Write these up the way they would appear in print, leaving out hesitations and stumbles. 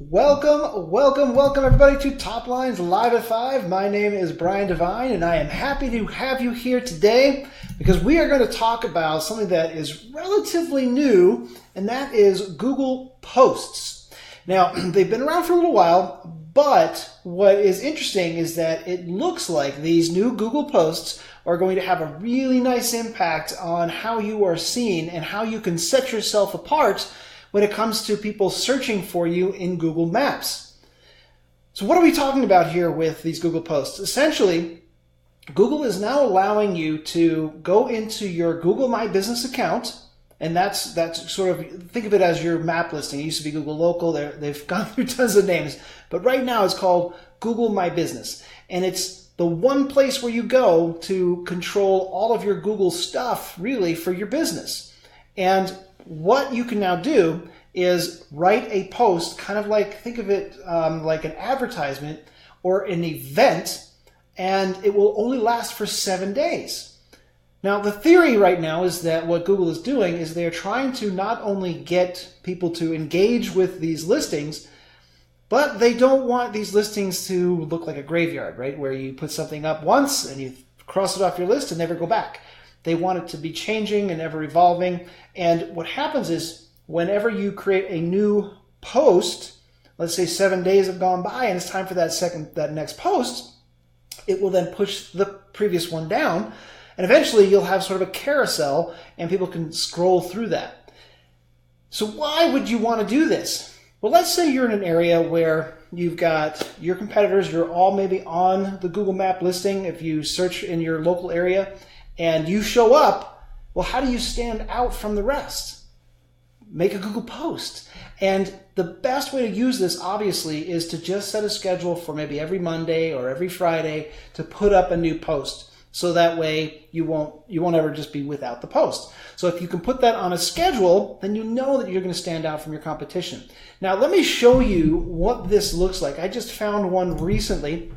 Welcome everybody to Top Lines Live at 5. My name is Brian Devine and I am happy to have you here today because we are going to talk about something that is relatively new, and that is Google Posts. Now, they've been around for a little while, but what is interesting is that it looks like these new Google Posts are going to have a really nice impact on how you are seen and how you can set yourself apart when it comes to people searching for you in Google Maps. So what are we talking about here with these Google Posts? Essentially, Google is now allowing you to go into your Google My Business account, and that's sort of, think of it as your map listing. It used to be Google Local. They've gone through tons of names, but right now it's called Google My Business, and it's the one place where you go to control all of your Google stuff, really, for your business. And what you can now do is write a post, kind of like, think of it like an advertisement or an event, and it will only last for 7 days. Now, the theory right now is that what Google is doing is they're trying to not only get people to engage with these listings, but they don't want these listings to look like a graveyard, right? Where you put something up once and you cross it off your list and never go back. They want it to be changing and ever evolving. And what happens is whenever you create a new post, let's say 7 days have gone by and it's time for that next post, it will then push the previous one down. And eventually you'll have sort of a carousel and people can scroll through that. So why would you want to do this? Well, let's say you're in an area where you've got your competitors, you're all maybe on the Google Map listing if you search in your local area, and you show up. Well, how do you stand out from the rest? Make a Google post. And the best way to use this, obviously, is to just set a schedule for maybe every Monday or every Friday to put up a new post. So that way you won't ever just be without the post. So if you can put that on a schedule, then you know that you're going to stand out from your competition. Now, let me show you what this looks like. I just found one recently,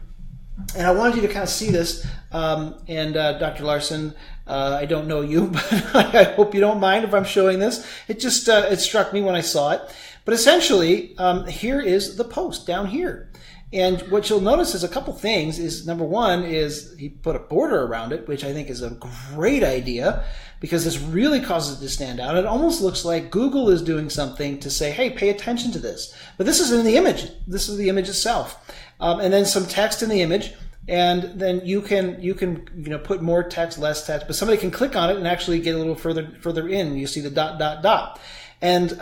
and I wanted you to kind of see this. And Dr. Larson, I don't know you, but I hope you don't mind if I'm showing this. It just it struck me when I saw it. But essentially, here is the post down here. And what you'll notice is a couple things. Is number one is he put a border around it, which I think is a great idea because this really causes it to stand out. It almost looks like Google is doing something to say, hey, pay attention to this. But this is in the image. This is the image itself. And then some text in the image. And then you can put more text, less text, but somebody can click on it and actually get a little further in. You see the ... And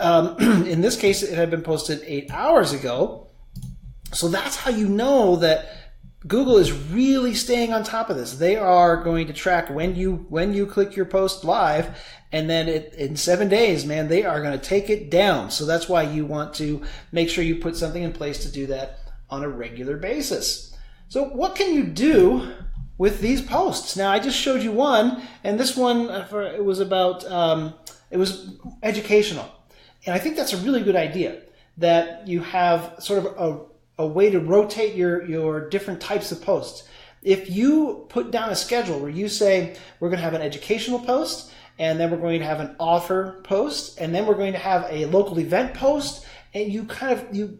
in this case, it had been posted 8 hours ago. So that's how you know that Google is really staying on top of this. They are going to track when you click your post live, and then in 7 days, man, they are going to take it down. So that's why you want to make sure you put something in place to do that on a regular basis. So what can you do with these posts? Now, I just showed you one, and this one, it was about, it was educational. And I think that's a really good idea, that you have sort of a way to rotate your different types of posts. If you put down a schedule where you say, we're going to have an educational post, and then we're going to have an offer post, and then we're going to have a local event post, and you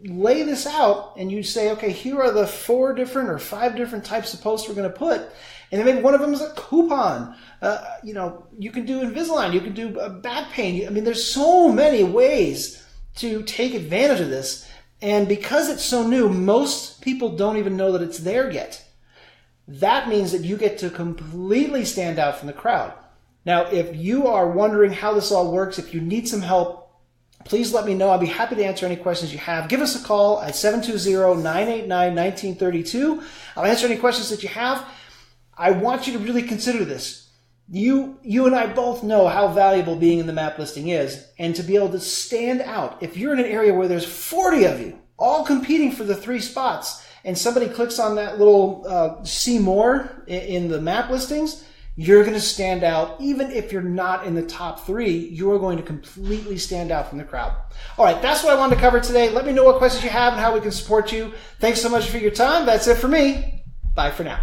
lay this out and you say, okay, here are the 4 different or 5 different types of posts we're going to put. And then maybe one of them is a coupon. You can do Invisalign. You can do back pain. I mean, there's so many ways to take advantage of this. And because it's so new, most people don't even know that it's there yet. That means that you get to completely stand out from the crowd. Now, if you are wondering how this all works, if you need some help, please let me know. I'll be happy to answer any questions you have. Give us a call at 720-989-1932. I'll answer any questions that you have. I want you to really consider this. You and I both know how valuable being in the map listing is, and to be able to stand out. If you're in an area where there's 40 of you, all competing for the 3 spots, and somebody clicks on that little see more in the map listings, you're going to stand out. Even if you're not in the top 3, you're going to completely stand out from the crowd. All right, that's what I wanted to cover today. Let me know what questions you have and how we can support you. Thanks so much for your time. That's it for me. Bye for now.